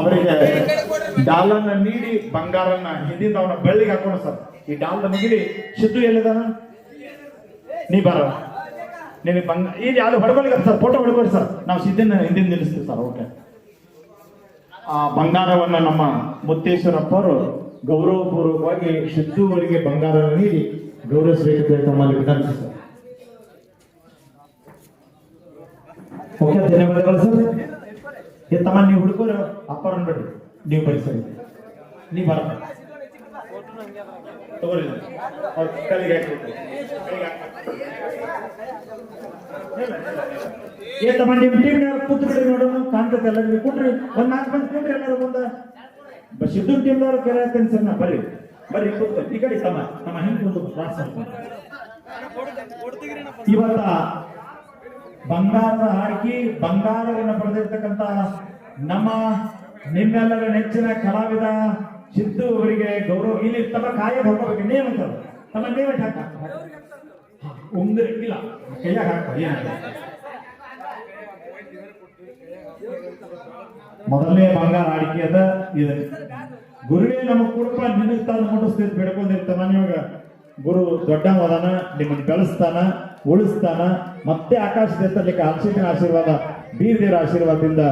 ಅವರಿಗೆ ಡಾಲನ್ನ ನೀಡಿ ಬಂಗಾರನ್ನ ಹಿಂದಿಂದ ಅವನ ಬೆಳ್ಳಿಗೆ ಹಾಕೋಣ ಸರ್. ಈ ಡಾಲ್ನ ಮುಗಿಡಿ ಸಿದ್ದು ಎಲ್ಲಿದಾನ? ನೀ ಬರ ನೀನು ಇದು ಯಾವ್ದು ಹೊಡಬಲಿಗೆ ಸರ್, ಫೋಟೋ ಹೊಡಬೇಡಿ ಸರ್, ನಾವು ಸಿದ್ಧನ ಹಿಂದಿನ ನಿಲ್ಲಿಸ್ತೀವಿ ಸರ್. ಓಕೆ. ಆ ಬಂಗಾರವನ್ನ ನಮ್ಮ ಮುತ್ತೇಶ್ವರಪ್ಪ ಅವರು ಗೌರವಪೂರ್ವಕವಾಗಿ ಸಿದ್ದು ಅವರಿಗೆ ಬಂಗಾರ ನೀಡಿ ಗೌರವಿಸಬೇಕು ತಮ್ಮಲ್ಲಿ ವಿನಂತಿ ಸರ್. ಓಕೆ, ಧನ್ಯವಾದಗಳು ಸರ್. ತಮ್ಮ ನೀವು ಹುಡುಗರು ಅಪ್ಪರನ್ನು ಬಿಡ್ರಿ, ನೀವು ಬರಿ ಸರಿ, ನೀವು ಬರ ತಗೋರಿ. ತಮ್ಮ ನಿಮ್ಮ ಟೀಮ್ ಕೂತು ಬಿಡ್ರಿ, ನೋಡೋಣ ಕಾಣ್ತದೆ ಎಲ್ಲರಿಗೂ. ಕೂಡ್ರಿ, ಒಂದ್ 4 ಮಂದಿ ಕೂಡ್ರಿ, ಎಲ್ಲರೂ ಮುಂದೆ ಸಿದ್ದು ಟೀಮ್ನವ್ರು ಕೆರೆ ಹಾಕ್ತೇನೆ ಸರ್. ನಾ ಬರ್ರಿ ಬರ್ರಿ ಕೂತ್ಕೊ ಈ ಕಡೆ. ತಮ್ಮ ಹಿಂದೆ ಕೂತು ಕ್ಲಾಸ್ ಇವತ್ತ ಬಂಗಾರದ ಹಾಕಿ ಬಂಗಾರವನ್ನು ಪಡೆದಿರ್ತಕ್ಕಂಥ ನಮ್ಮ ನಿಮ್ಮೆಲ್ಲರ ನೆಚ್ಚಿನ ಕಲಾವಿದ ಸಿದ್ದು ಅವರಿಗೆ ಗೌರವ. ಇಲ್ಲಿ ತಮ್ಮ ಕಾಯ ಹೋಗಬೇಕು, ನೇಮ್ ಅಂತ ತಮ್ಮ ನೇಮ್ ಹಾಕ ಉಂಗ್ರಿ ಇಲ್ಲ ಕೈಯಾಗ ಹಾಕ. ಮೊದಲನೇ ಬಂಗಾರ ಆಡಿಕೆ ಅದ. ಇದು ಗುರುವೇ ನಮಗ್ ಕೊಡಪ್ಪ, ನಿನಗ್ ತಾನು ಮುಟ್ಟಿಸ್ತೇವೆ ಬೇಡ್ಕೊಂಡಿರ್ತಾನ. ನಿಮಗ ಗುರು ದೊಡ್ಡವದಾನ, ನಿಮ್ಮನ್ನು ಬೆಳೆಸ್ತಾನ, ಉಳಿಸ್ತಾನ, ಮತ್ತೆ ಆಕಾಶದ ಎತ್ತಲಿಕ್ಕೆ ಹಂಸಿನ ಆಶೀರ್ವಾದ, ಬೀರದೇವರ ಆಶೀರ್ವಾದದಿಂದ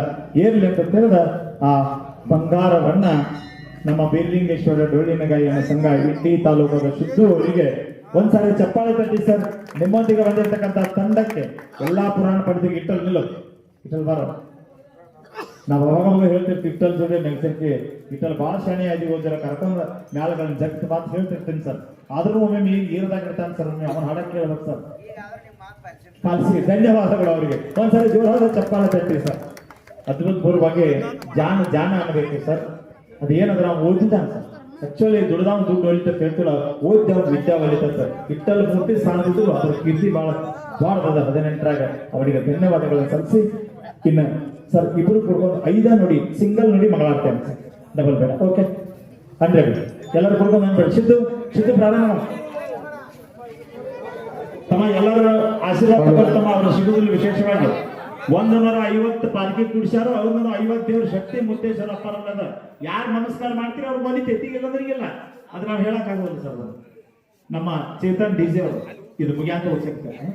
ಏರ್ಲಿ ಅಂತ ತಿಳಿದ ಆ ಬಂಗಾರವನ್ನ ನಮ್ಮ ಬೀರಲಿಂಗೇಶ್ವರ ಡೊಳ್ಳಿನಗಾಯನ ಸಂಘ ಇಂಡಿ ತಾಲೂಕದ ಸಿದ್ದು ಅವರಿಗೆ ಒಂದ್ಸಾರಿ ಚಪ್ಪಾಳೆ ತಟ್ಟಿ ಸರ್. ನಿಮ್ಮೊಂದಿಗೆ ಬಂದಿರತಕ್ಕಂಥ ತಂಡಕ್ಕೆ ಎಲ್ಲಾ ಪುರಾಣ ಪಡೆದಿಗೆ ಇಟ್ಟಲ್ ನಿಲ್ಲೋ, ಇಟ್ಟಲ್ ಬಾರ. ನಾವು ಅವಾಗ ಹೇಳ್ತಿರ್ತೀವಿ ಇಟ್ಟಲ್ ಜೊತೆ ನೆಗ್ಸಕ್ಕೆ ಇಟ್ಟಲ್ ಭಾಳ ಶಾಣೆ ಆಗಿ ಹೋದ್ರ ಕರ್ಕೊಂಡ್ ಮ್ಯಾಲಗಳನ್ನ ಜಗತ್ ಮಾತು ಹೇಳ್ತಿರ್ತೀನಿ ಸರ್. ಆದ್ರೂ ಒಮ್ಮೆ ಈಗ ಈರದಾಗಿರ್ತಾನೆ ಸರ್, ಅವನ ಹಾಡಕ್ಕೆ ಹೇಳ್ಬೇಕು ಸರ್. ಕಲಿಸಿ ಧನ್ಯವಾದಗಳು ಅವರಿಗೆ. ಒಂದ್ಸರಿ ಜೋರಾದ ಚಪ್ಪಾಳೆ ತಟ್ಟಿ ಸರ್. ಅದ್ಭುತಪೂರ್ವವಾಗಿ ಜಾನ ಅನ್ನಬೇಕು ಸರ್. ಅದೇನಾದ್ರೆ ನಾವು ಓದಿದ್ದಾನೆ ಸರ್. ಆಕ್ಚುಲಿ ದುಡ್ದಾವ್ ದುಡ್ಡು ಹೊಲಿತ ಹೇಳ್ತಿಲ್ಲ, ಓದ್ಯಾವ ವಿದ್ಯಾ ಹೊಲಿತ ಸರ್. ಇಟ್ಟಲ್ಲಿ ಮೂರ್ತಿ ಸ್ಥಾನದ್ದು ಅದ್ರ ಕೀರ್ತಿ ಬಹಳ ದೊಡ್ಡದ 18ರಾಗ. ಅವರಿಗೆ ಧನ್ಯವಾದಗಳನ್ನು ಸಲ್ಲಿಸಿ ಇನ್ನು ಸರ್ ಇಬ್ರು ಕೊಡ್ಕೊಂಡು 5 ನೋಡಿ, ಸಿಂಗಲ್ ನೋಡಿ ಮಗಳಾಡ್ತೇನೆ ಸರ್, ಡಬಲ್ ಬೇಡ. ಓಕೆ 100 ಎಲ್ಲರೂ ಕೊಡ್ಕೊಂಡು ಅನ್ಬೇಡ. ಸಿದ್ದು ಪ್ರಾರಂಭ ತಮ್ಮ ಎಲ್ಲರ ಆಶೀರ್ವಾದ ತಮ್ಮ ಅವರ ಸಿಗುವುದಿಲ್ಲ. ವಿಶೇಷವಾಗಿ 150 ಪಾಲ್ಕಿ ಕುಡಿಸ್ಯಾರ, 150 ದೇವ್ರ ಶಕ್ತಿ ಮುತ್ತೇಶ್ವರಪ್ಪರಲ್ಲದ. ಯಾರು ನಮಸ್ಕಾರ ಮಾಡ್ತೀರಿ ಅವ್ರು ಬಲಿ ತೆತ್ತಿಗೆಲ್ಲದ್ರಿಗೆಲ್ಲ ಅದು ನಾವು ಹೇಳಕ್ ಆಗೋಲ್ಲ ಸರ್. ನಮ್ಮ ಚೇತನ್ ಡಿಜೆ ಅವರು ಇದು ಮುಗಿಯಾಂತ ಹೋಗ್ತಾರೆ.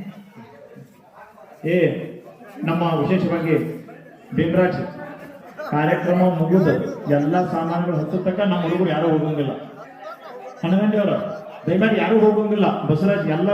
ನಮ್ಮ ವಿಶೇಷವಾಗಿ ಭೀಮರಾಜ್ ಕಾರ್ಯಕ್ರಮ ಮುಗಿದು ಎಲ್ಲಾ ಸಾಮಾನುಗಳು ಹತ್ತು ತಕ್ಕ ನಮ್ಮ ಹುಡುಗರು ಯಾರು ಹೋಗಂಗಿಲ್ಲ. ಹಣಗಂಡಿ ಅವರ ದಯಮಾಡಿ ಯಾರು ಹೋಗಂಗಿಲ್ಲ. ಬಸವರಾಜ್ ಎಲ್ಲ